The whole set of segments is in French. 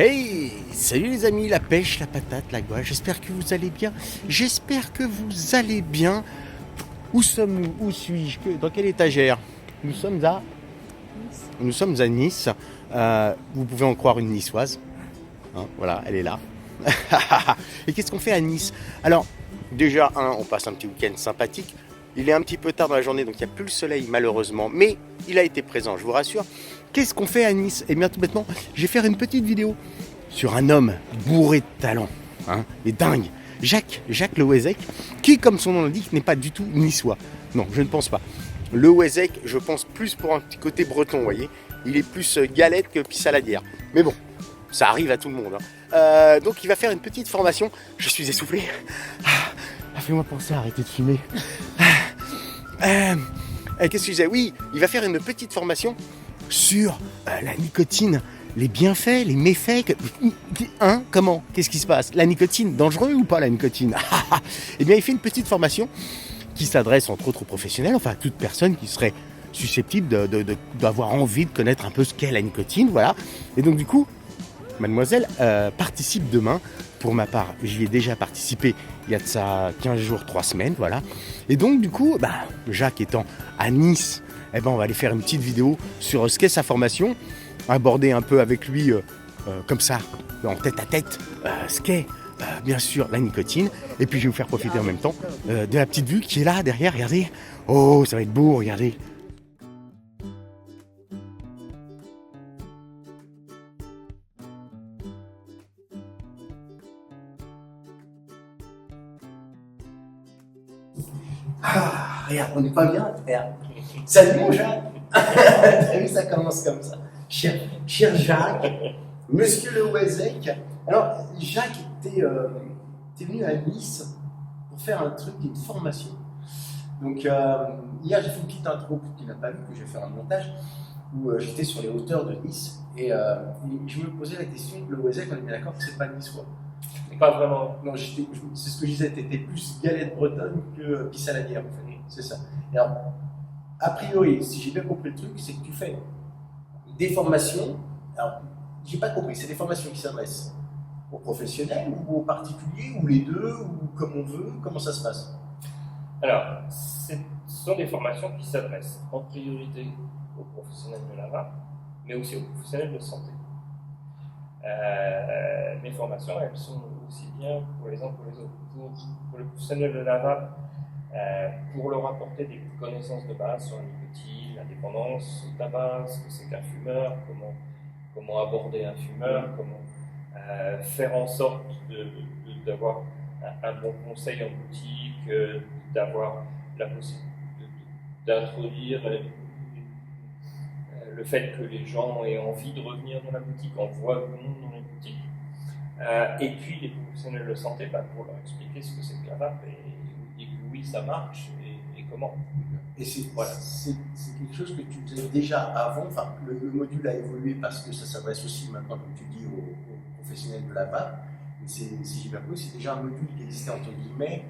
Hey, salut les amis, la pêche, la patate, la gouache, j'espère que vous allez bien. J'espère que vous allez bien. Où sommes-nous? Où suis-je? Dans quelle étagère? Nous sommes à Nous sommes à Nice. Vous pouvez en croire une niçoise. Hein, voilà, elle est là. Et qu'est-ce qu'on fait à Nice? Alors, déjà, on passe un petit week-end sympathique. Il est un petit peu tard dans la journée, donc il n'y a plus le soleil malheureusement, mais il a été présent, je vous rassure. Qu'est-ce qu'on fait à Nice? Eh bien tout bêtement, je vais faire une petite vidéo sur un homme bourré de talent, et dingue, Jacques Le Wezek, qui, comme son nom l'indique, n'est pas du tout niçois. Non, je ne pense pas. Le Wezek, je pense plus pour un petit côté breton, vous voyez. Il est plus galette que pissaladière. Mais bon, ça arrive à tout le monde. Donc il va faire une petite formation. Je suis essoufflé. Fais-moi penser à arrêter de fumer. Qu'est-ce que je disais? Oui, il va faire une petite formation sur la nicotine, les bienfaits, les méfaits. Comment? Qu'est-ce qui se passe? La nicotine, dangereux ou pas la nicotine? Eh bien, il fait une petite formation qui s'adresse entre autres aux professionnels, enfin à toute personne qui serait susceptible d'avoir envie de connaître un peu ce qu'est la nicotine, voilà. Et donc du coup, mademoiselle participe demain. Pour ma part, j'y ai déjà participé il y a de ça 15 jours, 3 semaines, voilà. Et donc du coup, Jacques étant à Nice, on va aller faire une petite vidéo sur ce qu'est sa formation, aborder un peu avec lui, comme ça, en tête à tête, ce qu'est bien sûr la nicotine. Et puis je vais vous faire profiter en même temps de la petite vue qui est là derrière, regardez. Oh, ça va être beau, regardez. Regarde, on n'est pas bien à terre. Salut mon Jacques. T'as vu, ça commence comme ça. Cher Jacques, Monsieur Le Wezek. Alors, Jacques, t'es venu à Nice pour faire un truc, une formation. Donc, hier, j'ai fait une petite intro que tu n'as pas vu, que je vais faire un montage, où j'étais sur les hauteurs de Nice. Et je me posais la question, Le Wezek, on est bien d'accord que c'est pas niçois. Pas vraiment. Non, c'est ce que je disais, tu étais plus galette bretonne que pissaladière, en fait. C'est ça. Et alors, a priori, si j'ai bien compris le truc, c'est que tu fais des formations. Alors, j'ai pas compris, c'est des formations qui s'adressent aux professionnels ou aux particuliers, ou les deux, ou comme on veut, comment ça se passe? Alors, ce sont des formations qui s'adressent en priorité aux professionnels de l'AVA, mais aussi aux professionnels de santé. Mes formations, elles sont aussi bien pour les uns que pour les autres. Pour le professionnel de l'AVA, pour leur apporter des connaissances de base sur la nicotine, la dépendance au tabac, ce que c'est qu'un fumeur, comment aborder un fumeur, comment faire en sorte d'avoir un bon conseil en boutique, d'avoir la possibilité d'introduire le fait que les gens aient envie de revenir dans la boutique, en voient du monde dans les boutiques. Et puis les professionnels de santé, pour leur expliquer ce que c'est que la vape et que oui, ça marche et comment. Et c'est quelque chose que tu faisais déjà avant, enfin le module a évolué parce que ça s'adresse aussi maintenant, comme tu dis, aux professionnels de la vape. Mais si j'ai bien compris, c'est déjà un module qui existait entre guillemets,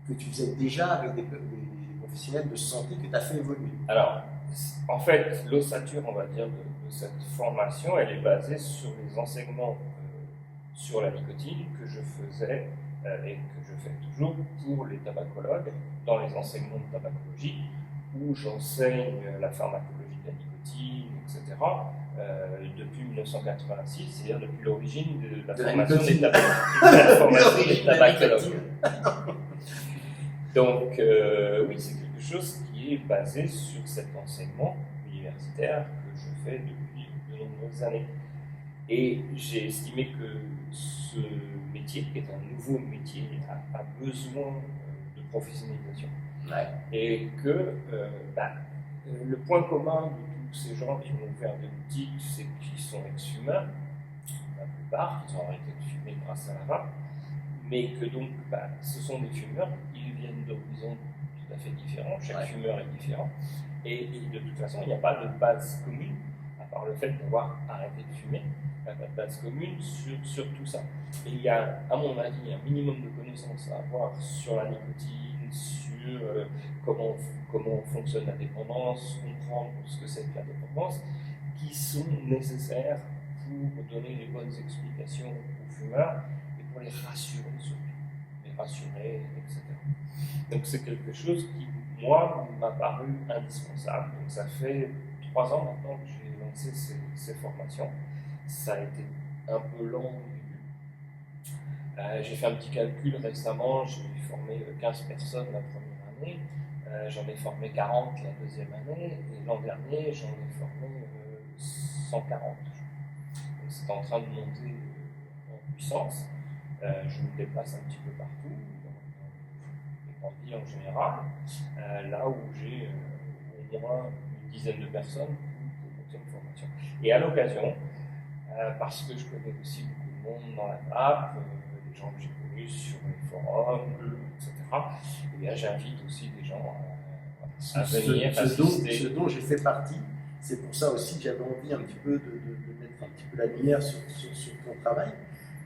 que tu faisais déjà avec des professionnels de santé que tu as fait évoluer. Alors, en fait, l'ossature, on va dire, de cette formation, elle est basée sur les enseignements sur la nicotine que je faisais et que je fais toujours pour les tabacologues dans les enseignements de tabacologie, où j'enseigne la pharmacologie de la nicotine, etc. Depuis 1986, c'est-à-dire depuis l'origine de la formation des tabacologues. Donc, oui, c'est quelque chose qui est basé sur cet enseignement universitaire que je fais depuis de nombreuses années. Et j'ai estimé que ce métier, qui est un nouveau métier, a besoin de professionnalisation. Ouais. Et que le point commun de tous ces gens qui ont ouvert des boutiques, c'est qu'ils sont ex-fumeurs, la plupart, ils ont arrêté de fumer grâce à la vape, mais que donc ce sont des fumeurs, ils viennent d'horizons tout à fait différents, chaque fumeur est différent, et de toute façon, il n'y a pas de base commune, à part le fait d'avoir arrêté de fumer. Il n'y a pas de base commune sur tout ça. Et il y a, à mon avis, un minimum de connaissances à avoir sur la nicotine, sur comment fonctionne la dépendance, comprendre ce que c'est que la dépendance, qui sont nécessaires pour donner les bonnes explications aux fumeurs et pour les rassurer surtout, etc. Donc c'est quelque chose qui, moi, m'a paru indispensable. Donc ça fait 3 ans maintenant que j'ai lancé ces formations. Ça a été un peu long au début. J'ai fait un petit calcul récemment, j'ai formé 15 personnes la première année, j'en ai formé 40 la deuxième année, et l'an dernier j'en ai formé 140. Donc c'est en train de monter en puissance. Je me déplace un petit peu partout, dans les grandes villes en général, là où j'ai au moins une dizaine de personnes pour monter une formation. Et à l'occasion, parce que je connais aussi beaucoup de monde dans la nappe, des gens que j'ai connus sur les forums, etc. Et bien j'invite aussi des gens à venir assister. Ce dont j'ai fait partie, c'est pour ça aussi que j'avais envie un petit peu de mettre un petit peu la lumière sur ton travail.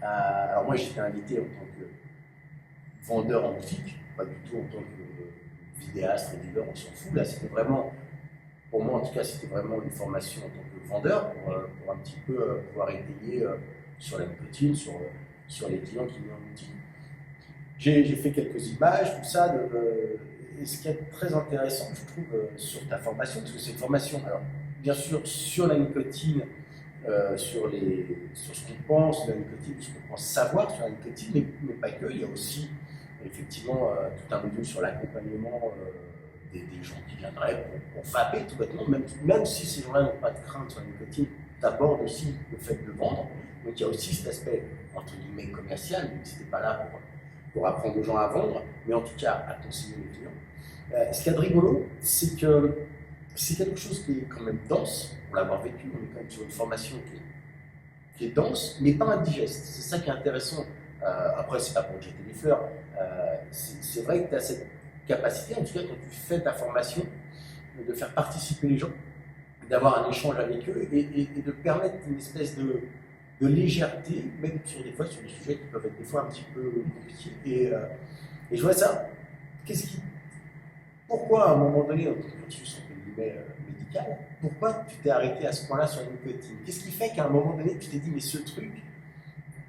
Alors moi j'étais invité en tant que vendeur en musique, pas du tout en tant que vidéaste, rédacteur, on s'en fout. Là c'était vraiment, pour moi en tout cas, c'était vraiment une formation en tant que vendeur pour un petit peu pouvoir étayer sur la nicotine, sur les clients qui venaient en boutique. J'ai fait quelques images, tout ça. Et ce qui est très intéressant, je trouve, sur ta formation, parce que c'est une formation, alors bien sûr, sur la nicotine, sur ce qu'on pense de la nicotine, ce qu'on pense savoir sur la nicotine, mais pas que. Il y a aussi effectivement tout un module sur l'accompagnement des gens qui viendraient pour vaper tout bêtement, même si ces gens-là n'ont pas de crainte sur la nicotine, tu abordes aussi le fait de vendre. Donc il y a aussi cet aspect entre guillemets commercial, même si tu n'es pas là pour apprendre aux gens à vendre, mais en tout cas à conseiller les clients. Ce qu'il y a de rigolo, c'est que c'est quelque chose qui est quand même dense, pour l'avoir vécu, on est quand même sur une formation qui est dense, mais pas indigeste. C'est ça qui est intéressant. Après, c'est pas pour jeter des fleurs. C'est vrai que tu as cette capacité, en tout cas quand tu fais ta formation, de faire participer les gens, d'avoir un échange avec eux et de permettre une espèce de légèreté, même sur des sujets qui peuvent être des fois un petit peu compliqués. Et je vois ça. Pourquoi à un moment donné, dans ton cursus médical, pourquoi tu t'es arrêté à ce point-là sur la nicotine? Qu'est-ce qui fait qu'à un moment donné, tu t'es dit, mais ce truc,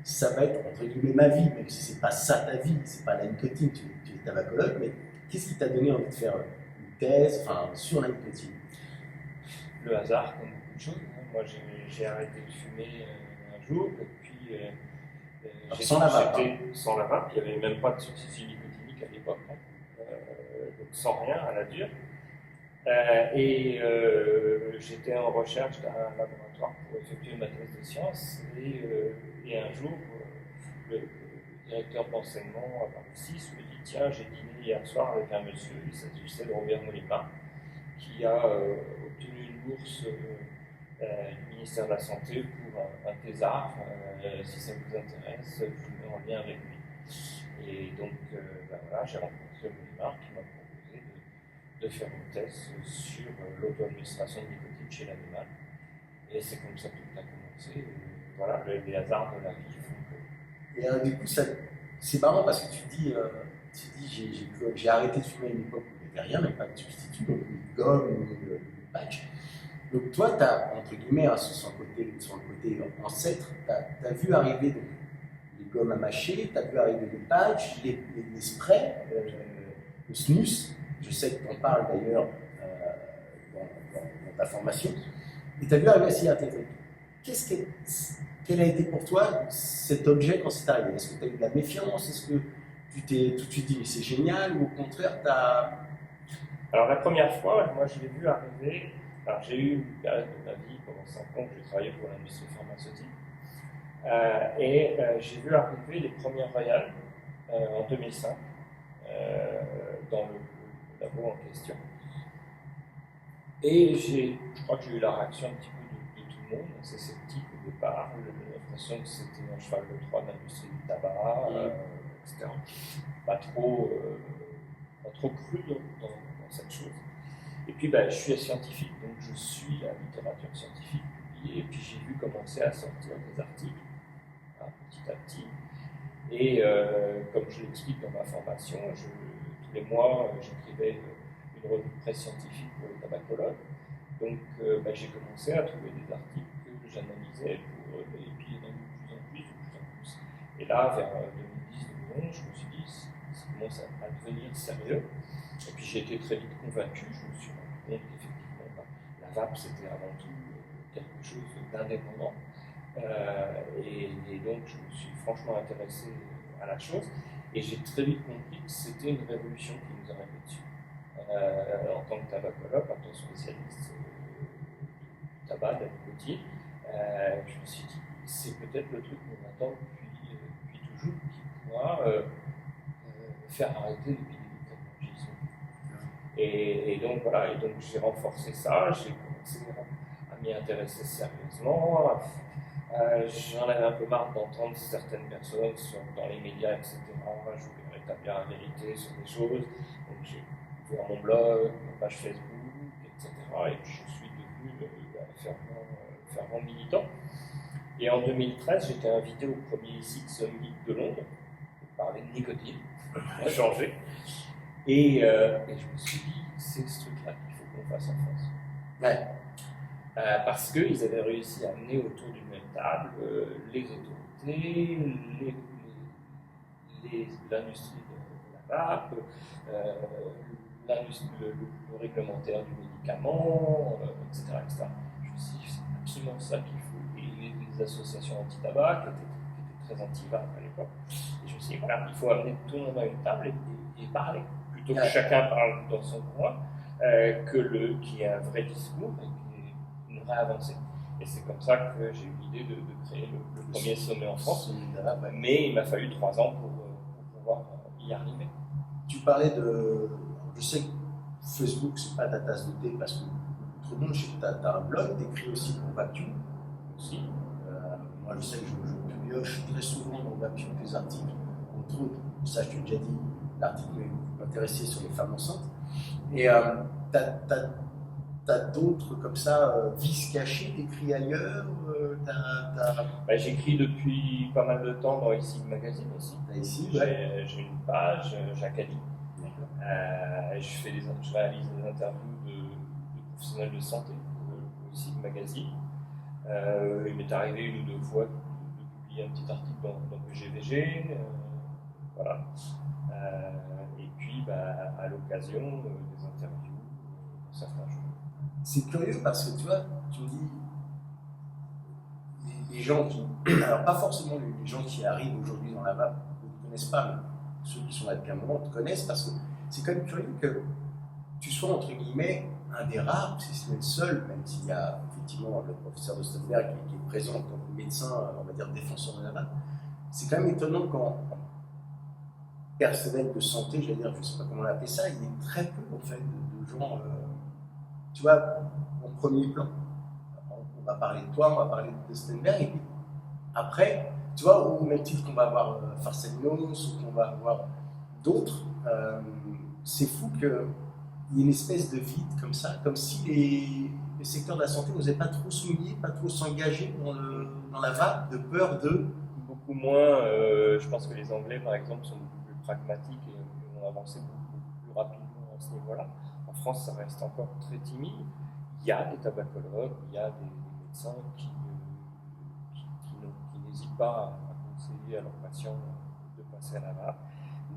ça va être entre guillemets ma vie, même si c'est pas ça ta vie, c'est pas la nicotine, tu es tabacologue, mais qu'est-ce qui t'a donné envie de faire une thèse sur la nicotine? Le hasard, comme beaucoup de choses. Moi, j'ai arrêté de fumer un jour, et puis sans la vape. Sans la vape, il n'y avait même pas de substitut nicotinique à l'époque, donc sans rien, à la dure. J'étais en recherche d'un laboratoire pour effectuer ma thèse de sciences, et un jour, le directeur d'enseignement à Paris 6 me dit: tiens, j'ai dîné hier soir avec un monsieur, il s'agissait de Robert Molima, qui a obtenu une bourse du ministère de la Santé pour un thésard. Si ça vous intéresse, je vous mets en lien avec lui. Et donc, voilà, j'ai rencontré Molima qui m'a proposé de faire une thèse sur l'auto-administration de nicotine chez l'animal. Et c'est comme ça que tout a commencé. Voilà, les hasards de la vie font que... Et du coup, c'est marrant parce que tu dis j'ai arrêté de fumer à une époque où il n'y avait rien, même pas de substitut, donc ni de gomme, ni de patch. Donc toi, tu as, entre guillemets, sur le côté ancêtre, tu as vu arriver donc, les gommes à mâcher, tu as vu arriver les patchs, les sprays, le snus. Je sais que tu en parles d'ailleurs dans ta formation. Et tu as vu arriver la cigarette électronique. Quel a été pour toi cet objet quand c'est arrivé? Est-ce que tu as eu de la méfiance? Est-ce que tu t'es tout de suite dit mais c'est génial? Ou au contraire, tu as... Alors la première fois, moi je l'ai vu arriver. Alors j'ai eu une période de ma vie pendant 5 ans que j'ai travaillé pour l'industrie pharmaceutique. J'ai vu arriver les premières Royal en 2005 dans le labo en question. Et je crois que j'ai eu la réaction un petit peu de tout le monde, assez sceptique au départ, l'impression que c'était un cheval de Troie de l'industrie du tabac, etc. Pas trop cru dans cette chose. Et puis je suis scientifique, donc je suis la littérature scientifique publiée, et puis j'ai vu commencer à sortir des articles, petit à petit. Et comme je l'explique dans ma formation, tous les mois j'écrivais une revue de presse scientifique pour les tabacologues. Donc j'ai commencé à trouver des articles que j'analysais pour et puis il y en a eu de plus en plus, de plus en plus. Et là, vers 2010-2011, je me suis dit, ça commence à devenir sérieux. Et puis j'ai été très vite convaincu, je me suis rendu compte qu'effectivement, la vape c'était avant tout quelque chose d'indépendant. Et donc je me suis franchement intéressé à la chose. Et j'ai très vite compris que c'était une révolution qui nous arrivait dessus. En tant que tabacologue, en tant que spécialiste du tabac, de la nicotine, je me suis dit c'est peut-être le truc qu'on attend depuis toujours qui pourra faire arrêter l'épidémie de tabagisme. Et donc voilà, et donc j'ai renforcé ça, j'ai commencé à m'y intéresser sérieusement. J'en avais un peu marre d'entendre certaines personnes dans les médias, etc. Je voulais rétablir la vérité sur des choses. Donc j'ai ouvert mon blog, ma page Facebook, etc. Et puis je suis devenu fervent militant. Et en 2013, j'étais invité au premier Six Summit de Londres pour parler de nicotine. Ça a changé. Et je me suis dit, c'est ce truc-là qu'il faut qu'on fasse en France. Ouais. Parce qu'ils avaient réussi à amener autour d'une même table les autorités, l'industrie de la vape, le réglementaire du médicament, etc., etc. Je me suis dit, c'est absolument ça qu'il faut. Et les associations anti-tabac qui étaient très anti-vape à l'époque. Et je me suis dit, voilà, il faut amener tout le monde à une table et parler. Plutôt que chacun parle dans son coin, qu'il y ait un vrai discours et qu'il y ait une vraie avancée. Et c'est comme ça que j'ai eu l'idée de créer le premier sommet en France. Mais il m'a fallu 3 ans pour pouvoir y arriver. Tu parlais de... Je sais que Facebook, c'est pas ta tasse de thé parce que autrement, je sais que tu as un blog, tu écris aussi pour Vapium. Aussi. Moi, je sais que je pioche très souvent dans Vapium des articles, entre autres, ça je t'ai déjà dit, l'article m'intéressait sur les femmes enceintes. Et t'as d'autres comme ça, vices cachés, t'écris ailleurs J'écris depuis pas mal de temps dans ici Magazine aussi. Ici, j'ai une page, Jacques-Ali. Je réalise des interviews de professionnels de santé pour ici Magazine. Il m'est arrivé 1 ou 2 fois de publier un petit article dans PGVG. Voilà. Et puis, à l'occasion, des interviews dans certains jours. C'est curieux parce que tu vois, tu me dis, les gens qui. Alors, pas forcément les gens qui arrivent aujourd'hui dans la vape ne te connaissent pas, mais ceux qui sont là depuis un moment te connaissent parce que c'est quand même curieux que tu sois, entre guillemets, un des rares, si ce n'est le seul, même s'il y a effectivement le professeur de Stoltenberg qui est présent comme médecin, on va dire défenseur de la vape. C'est quand même étonnant quand personnel de santé, j'allais dire, je ne sais pas comment l'appeler ça, il y a très peu en fait de gens, tu vois, en premier plan. On va parler de toi, on va parler de Stoltenberg, et puis après, tu vois, au même titre qu'on va avoir Farsalinos ou qu'on va avoir d'autres, c'est fou qu'il y ait une espèce de vide comme ça, comme si les secteurs de la santé n'osaient pas trop se mouiller, pas trop s'engager dans la vape, de peur de... Beaucoup moins, je pense que les Anglais par exemple sont beaucoup plus pragmatiques et ont avancé beaucoup plus rapidement à ce niveau-là. En France, ça reste encore très timide. Il y a des tabacologues, il y a des médecins qui n'hésitent pas à conseiller à leurs patients de passer à la vape,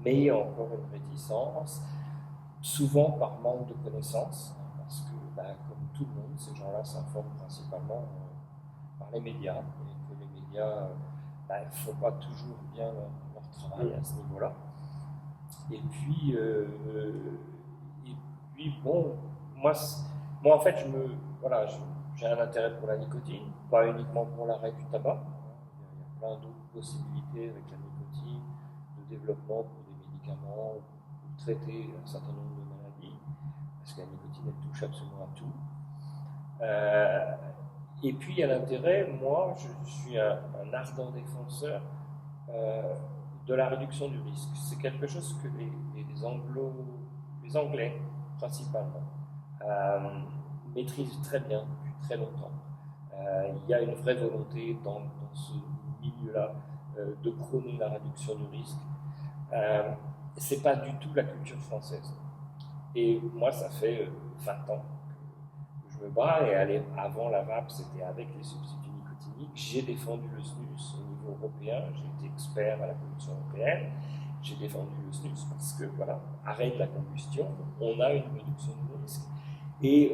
mais il y a encore une réticence, souvent par manque de connaissances, parce que, comme tout le monde, ces gens-là s'informent principalement par les médias, et que les médias ne font pas toujours bien leur travail à ce niveau-là. Et puis bon, moi en fait, j'ai un intérêt pour la nicotine, pas uniquement pour l'arrêt du tabac. Il y a plein d'autres possibilités avec la nicotine, de développement pour des médicaments, pour traiter un certain nombre de maladies, parce que la nicotine, elle touche absolument à tout. Et puis, il y a l'intérêt, moi, je suis un ardent défenseur de la réduction du risque. C'est quelque chose que les Anglais, principalement, maîtrisent très bien depuis très longtemps. Il y a une vraie volonté dans ce milieu-là de prôner la réduction du risque. C'est pas du tout la culture française. Et moi, ça fait 20 ans que je me bats, et avant la vape, c'était avec les substituts nicotiniques. nicotinique. J'ai défendu le snus au niveau européen, j'ai été expert à la Commission européenne. J'ai défendu le snus parce que, voilà, arrête la combustion, on a une réduction du risque. Et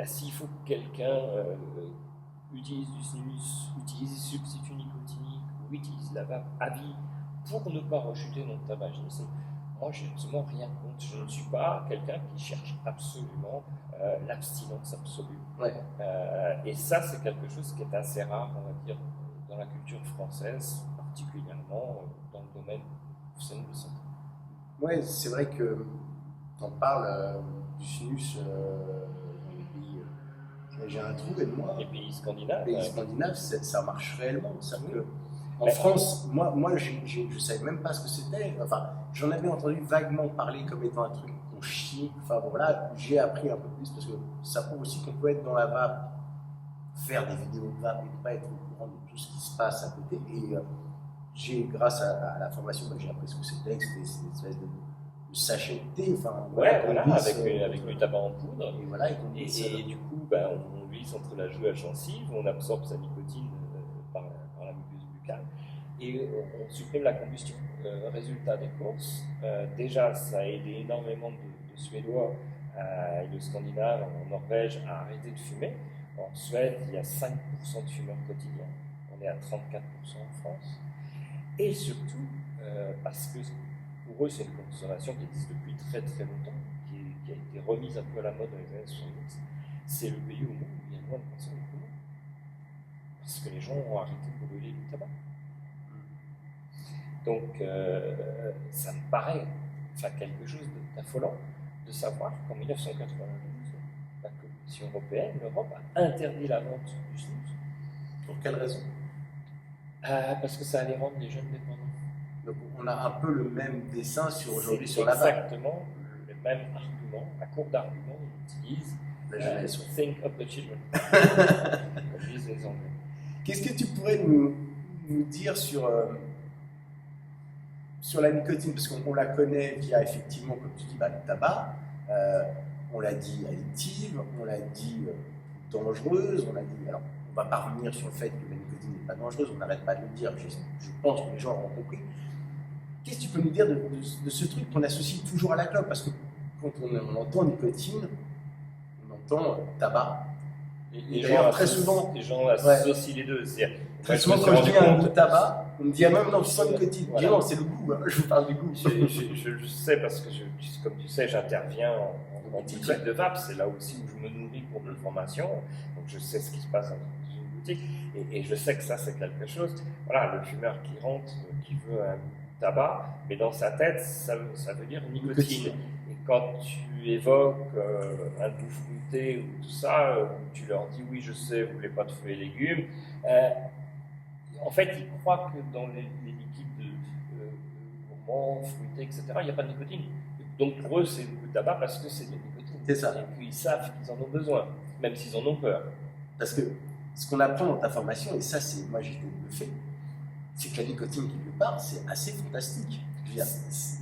s'il faut que quelqu'un utilise du snus, utilise des substituts nicotiniques ou utilise la vape à vie pour ne pas rechuter dans le tabagisme, moi, je n'ai absolument rien contre. Je ne suis pas quelqu'un qui cherche absolument l'abstinence absolue. Ouais. Et ça, c'est quelque chose qui est assez rare, on va dire, dans la culture française, particulièrement dans le domaine professionnel de santé. Ouais, c'est vrai que on parle du snus dans les pays. J'ai un trou et moi. Les pays scandinaves. Les pays scandinaves, ça marche réellement. Oui. Que en France, moi je ne savais même pas ce que c'était. Enfin, j'en avais entendu vaguement parler comme étant un truc qu'on chie. Enfin, bon, voilà, j'ai appris un peu plus parce que ça prouve aussi qu'on peut être dans la vape, faire des vidéos de vape et pas être au courant de tout ce qui se passe à côté. Et grâce à la formation, j'ai appris ce que c'était. C'était une espèce de sachet de thé. Enfin, voilà, avec du tabac en poudre. Et, voilà, et du coup, on glisse entre la joue et la gencive, on absorbe sa nicotine par la muqueuse buccale et on supprime la combustion. Résultat des courses, déjà ça a aidé énormément de Suédois et de Scandinaves en Norvège à arrêter de fumer. En Suède, il y a 5% de fumeurs quotidiens, on est à 34% en France. Et surtout, parce que pour eux, c'est une consommation qui existe depuis très très longtemps, qui a été remise un peu à la mode dans les années 70. C'est le pays au monde où il y a moins de personnes au monde. Parce que les gens ont arrêté de brûler du tabac. Donc, ça me paraît quelque chose d'affolant de savoir qu'en 1992, la Commission européenne, l'Europe, a interdit la vente du snus. Pour quelle raison? Parce que ça allait rendre les jeunes dépendants. Donc on a un peu le même dessin aujourd'hui sur la vape. Exactement le même argument, la cour d'arguments, on utilise la jeunesse. Think of the children, comme disent les Anglais. Qu'est-ce que tu pourrais nous dire sur la nicotine? Parce qu'on la connaît via, effectivement, comme tu dis, le tabac. On l'a dit addictive, on l'a dit dangereuse, on l'a dit... Alors, on ne va pas revenir sur le fait que la nicotine n'est pas dangereuse, on n'arrête pas de le dire, je pense que les gens ont compris. Qu'est-ce que tu peux nous dire de ce truc qu'on associe toujours à la clope? Parce que quand on entend nicotine, on entend tabac. Les gens très souvent, les gens associent les deux. Très souvent, quand je dis un goût tabac, on me dit même non, je sens nicotine. Voilà. Non, c'est le goût, hein. Je vous parle du goût. Je sais parce que, comme tu sais, j'interviens en boutique de vape, c'est là aussi où je me nourris pour de formation, donc je sais ce qui se passe dans une boutique, et je sais que ça c'est quelque chose. Voilà, le fumeur qui rentre, qui veut un tabac, mais dans sa tête, ça veut dire nicotine. Et quand tu évoques un goût fruité ou tout ça, tu leur dis oui, je sais, vous voulez pas de fruits et légumes. En fait, ils croient que dans les liquides gourmands, fruités, etc., il n'y a pas de nicotine. Donc pour eux, c'est le goût de tabac parce que c'est de la nicotine. C'est ça. Et puis ils savent qu'ils en ont besoin, même s'ils en ont peur. Parce que ce qu'on apprend dans ta formation, et ça, moi j'étais bluffé, c'est que la nicotine quelque part, c'est assez fantastique.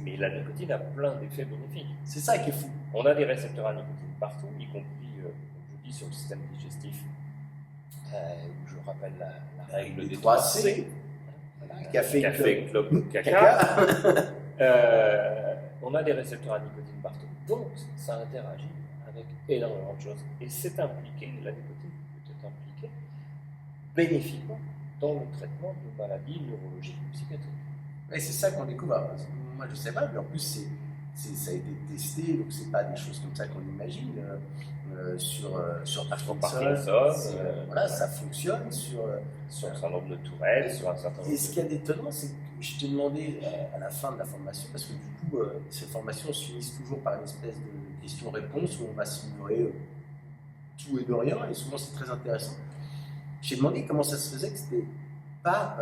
Mais la nicotine a plein d'effets bénéfiques. C'est ça qui est fou. On a des récepteurs à nicotine partout, y compris, comme je dis, sur le système digestif. Où je rappelle la règle des 3C. Voilà, café, clope, caca. On a des récepteurs à nicotine partout. Donc, ça interagit avec énormément de choses. Et c'est impliqué, la nicotine peut être impliquée bénéfiquement dans le traitement de maladies neurologiques ou psychiatriques. Et c'est ça qu'on découvre. Moi, je ne sais pas, mais en plus, ça a été testé, donc ce n'est pas des choses comme ça qu'on imagine. Sur Parkinson, voilà, ça fonctionne. Sur le syndrome de Tourette, sur un certain nombre. Et ce qu'il y a d'étonnant, c'est que je t'ai demandé à la fin de la formation, parce que du coup, ces formations se finissent toujours par une espèce de question-réponse où on va s'ignorer tout et de rien, et souvent c'est très intéressant. J'ai demandé comment ça se faisait que c'était pas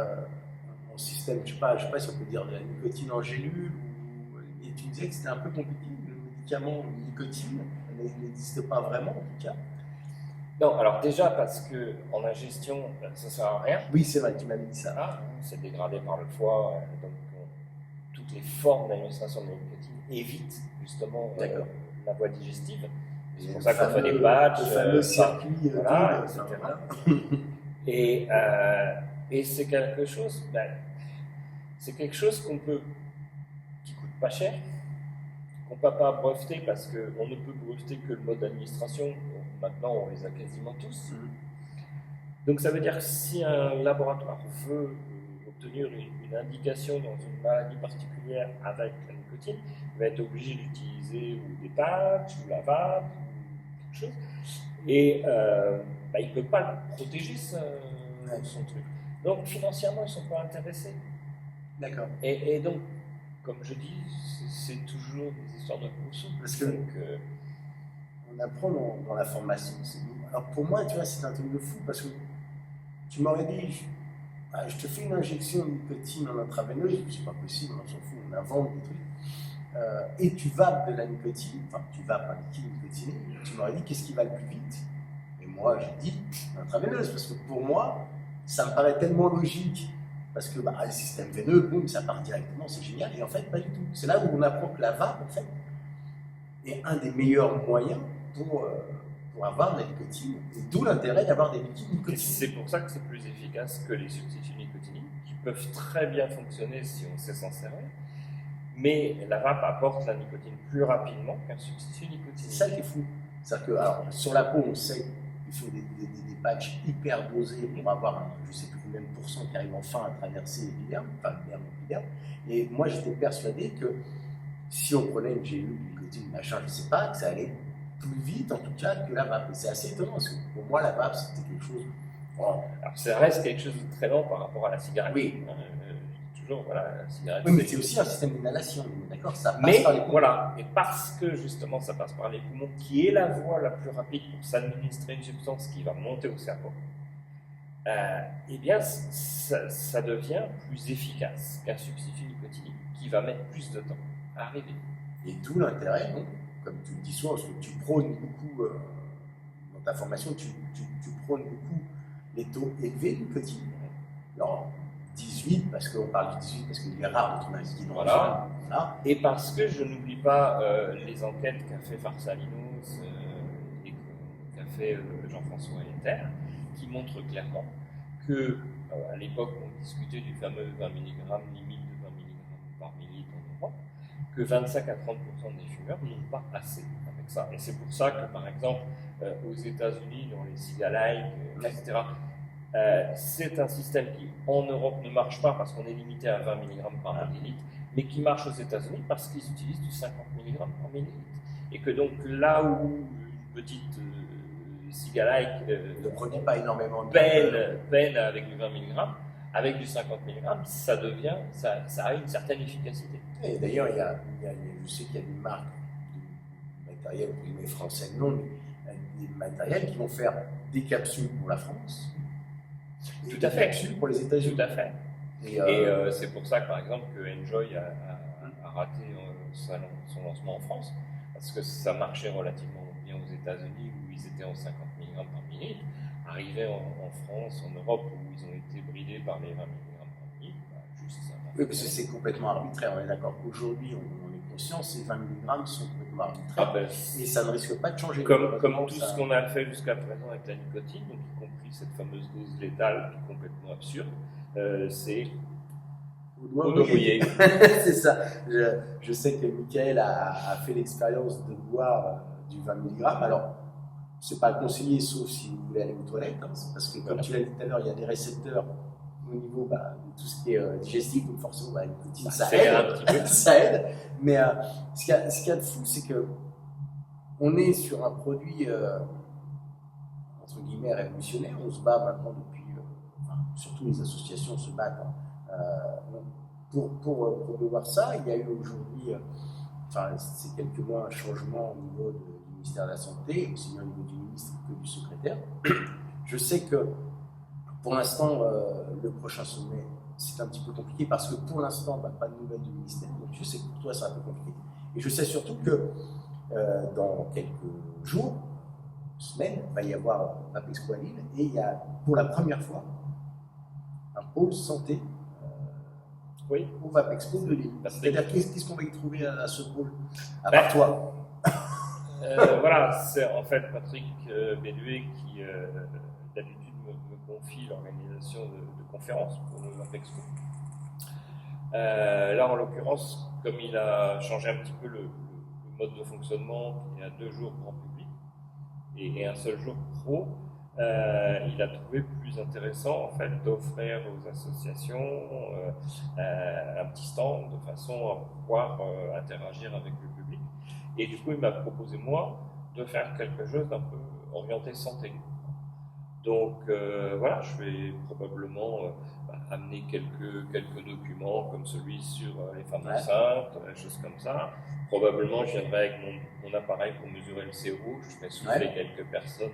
en système, je sais pas si on peut dire de la nicotine en gélule, et tu disais que c'était un peu compliqué, le médicament nicotine n'existe pas vraiment en tout cas. Non, alors déjà parce qu'en ingestion, ça ne sert à rien. Oui, c'est vrai, tu m'avais dit ça. C'est dégradé par le foie, donc toutes les formes d'administration de la nicotine évitent justement la voie digestive. C'est pour ça qu'on fait des patchs, le fameux circuit, etc. Et c'est quelque chose, qui coûte pas cher, qu'on ne peut pas breveter parce qu'on ne peut breveter que le mode d'administration. Maintenant, on les a quasiment tous. Donc ça veut dire que si un laboratoire veut obtenir une indication dans une maladie particulière avec la nicotine, il va être obligé d'utiliser ou des patchs, ou la vape, ou quelque chose. Et il ne peut pas le protéger, son truc. Donc financièrement, ils ne sont pas intéressés. D'accord. Et donc, comme je dis, c'est toujours des histoires de conso. Parce que on apprend dans la formation. Alors pour moi, tu vois, c'est un truc de fou parce que tu m'aurais dit, je te fais une injection de nicotine en intraveineuse, c'est pas possible, on s'en fout, on invente des trucs. Et tu vapes de la nicotine, enfin tu vapes un liquide nicotiné, tu m'aurais dit qu'est-ce qui va le plus vite? Et moi j'ai dit intraveineuse, parce que pour moi, ça me paraît tellement logique, parce que le système veineux, boum, ça part directement, c'est génial, et en fait pas du tout. C'est là où on apprend que la vape, en fait, est un des meilleurs moyens pour avoir de la nicotine, et d'où l'intérêt d'avoir des liquides nicotinés. C'est pour ça que c'est plus efficace que les substituts nicotiniques, qui peuvent très bien fonctionner si on sait s'en servir, mais la vape apporte la nicotine plus rapidement qu'un substitut nicotinique. C'est ça qui est fou. C'est-à-dire que alors, sur la peau, on sait qu'il faut des patchs hyper dosés pour avoir je ne sais plus combien de pourcents qui arrivent enfin à traverser l'épiderme, enfin l'épiderme. Et moi, j'étais persuadé que si on prenait une gélule, une nicotine, machin, je ne sais pas, que ça allait plus vite en tout cas que la vape. Et c'est assez étonnant parce que pour moi, la vape, c'était quelque chose. Alors, ça reste quelque chose de très lent par rapport à la cigarette. Oui. Toujours, voilà, la cigarette. Oui, mais c'est aussi un système d'inhalation, d'accord? Ça passe par les poumons. Voilà, et parce que justement ça passe par les poumons, qui est la voie la plus rapide pour s'administrer une substance qui va monter au cerveau, eh bien, ça devient plus efficace qu'un substitut nicotinique qui va mettre plus de temps à arriver. Et d'où l'intérêt, donc, comme tu le dis souvent, parce que tu prônes beaucoup, dans ta formation, tu prônes beaucoup les taux élevés de nicotine. Alors, 18, parce qu'on parle du 18, parce qu'il est rare de trouver un liquide dans voilà. Voilà. Et parce que je n'oublie pas les enquêtes qu'a fait Farsalinos et qu'a fait Jean-François Etter, qui montrent clairement que, à l'époque, on discutait du fameux 20 mg, limite de 20 mg par millilitre en Europe, que 25 à 30% des fumeurs n'ont pas assez avec ça. Et c'est pour ça que, par exemple, aux États-Unis, dans les Cigalike, etc., c'est un système qui, en Europe, ne marche pas parce qu'on est limité à 20 mg par millilitre, mais qui marche aux États-Unis parce qu'ils utilisent du 50 mg par millilitre. Et que donc, là où une petite Cigalike ne produit pas énormément de peine avec du 20 mg, avec du 50 mg, ça a une certaine efficacité. Et d'ailleurs, je sais qu'il y a des marques de matériel, entre guillemets français, non, mais des matériels qui vont faire des capsules pour la France. Tout à fait. Capsules pour les États-Unis. Tout à fait. Et c'est pour ça que, par exemple, que Enjoy a raté son lancement en France, parce que ça marchait relativement bien aux États-Unis, où ils étaient en 50 mg par millilitre. Arrivé en France, en Europe, où ils ont été bridés par les 20 mg par millilitre, juste ça. Oui, parce que c'est complètement arbitraire. On est d'accord qu'aujourd'hui, on est conscient, ces 20 mg sont complètement arbitraires. Et ça ne risque pas de changer. Comme tout ce qu'on a fait jusqu'à présent avec la nicotine, donc y compris cette fameuse dose létale complètement absurde, c'est au doigt mouillé. C'est ça. Je sais que Michael a fait l'expérience de boire du 20 mg. Alors, c'est pas conseillé sauf si vous voulez aller aux toilettes, hein, parce que comme tu l'as dit tout à l'heure, il y a des récepteurs au niveau de tout ce qui est digestif, donc forcément la nicotine ça aide un petit peu. Ça aide. Mais ce qu'il y a de fou, c'est que on est sur un produit entre guillemets révolutionnaire. On se bat maintenant depuis, surtout les associations se battent pour promouvoir ça. Il y a eu aujourd'hui, ces quelques mois, un changement au niveau du ministère de la Santé, aussi bien au niveau du ministre que du secrétaire. Je sais que pour l'instant, le prochain sommet, c'est un petit peu compliqué parce que pour l'instant, pas de nouvelles du ministère. Donc je sais que pour toi, c'est un peu compliqué. Et je sais surtout que dans quelques jours, semaines, il va y avoir VapExpo à Lille et il y a pour la première fois un pôle santé au VapExpo de Lille. C'est-à-dire, qu'est-ce qu'on va y trouver à ce pôle, à part toi? Voilà, c'est en fait Patrick Béduet qui d'habitude me confie l'organisation de conférences pour le Apexpo. Là, en l'occurrence, comme il a changé un petit peu le mode de fonctionnement, il y a 2 jours grand public et un seul jour pro, il a trouvé plus intéressant en fait d'offrir aux associations un petit stand de façon à pouvoir interagir avec le public. Et du coup, il m'a proposé moi de faire quelque chose d'un peu orienté santé. Donc voilà, je vais probablement amener quelques documents comme celui sur les femmes enceintes, des choses comme ça. Probablement, je viendrai avec mon appareil pour mesurer le CO, je vais souffler quelques personnes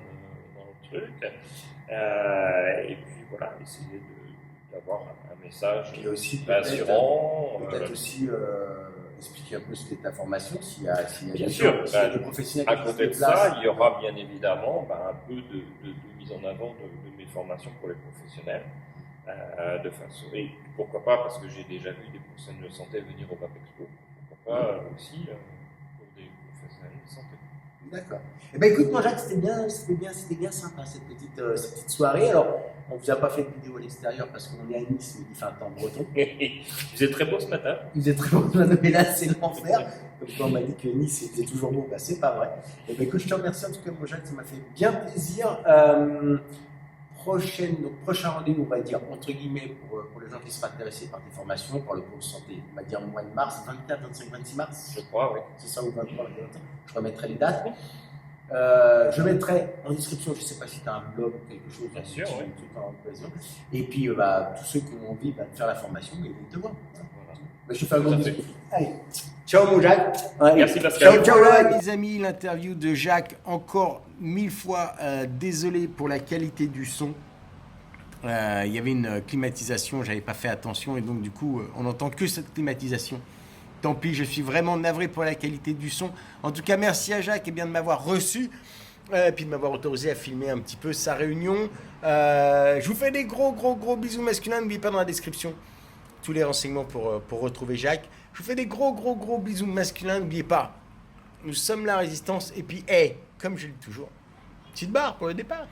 dans le truc. Et puis voilà, essayer d'avoir un message rassurant. Peut-être aussi expliquer un peu ce qu'est ta formation, s'il y a bien sûr, des professionnels à côté de ça, il y aura bien évidemment un peu de mise en avant de mes formations pour les professionnels. De façon, et pourquoi pas, parce que j'ai déjà vu des professionnels de santé venir au Apexpo, pourquoi pas aussi pour des professionnels de santé. D'accord. Eh ben écoute, moi Jacques, c'était bien sympa cette petite soirée. Alors, on vous a pas fait de vidéo à l'extérieur parce qu'on est à Nice, mais il fait un temps breton. Il faisait très beau ce matin. Il faisait très beau ce matin, mais là c'est l'enfer. Comme quand on m'a dit que Nice était toujours beau, c'est pas vrai. Eh ben écoute, je te remercie en tout cas, moi Jacques, ça m'a fait bien plaisir. Prochain rendez-vous, on va dire, entre guillemets, pour les gens qui seraient intéressés par des formations, pour le cours santé, on va dire mois de mars, 24, 25, 26 mars. Je crois, oui. C'est ça, ou 23, je remettrai les dates. Je mettrai en description, je ne sais pas si tu as un blog ou quelque chose, bien sûr, oui. Et puis, tous ceux qui ont envie de faire la formation, ils vont te voir. Voilà. Je te fais un gros bisou. Allez, ciao mon Jacques. Merci Pascal. Ciao les amis, l'interview de Jacques, encore 1000 fois désolé pour la qualité du son. Il y avait une climatisation, j'avais pas fait attention et donc du coup on n'entend que cette climatisation. Tant pis, je suis vraiment navré pour la qualité du son. En tout cas, merci à Jacques de m'avoir reçu et puis de m'avoir autorisé à filmer un petit peu sa réunion. Je vous fais des gros bisous masculins. N'oubliez pas dans la description tous les renseignements pour retrouver Jacques. Je vous fais des gros bisous masculins. N'oubliez pas, nous sommes la résistance. Et puis, comme je le dis toujours, petite barre pour le départ.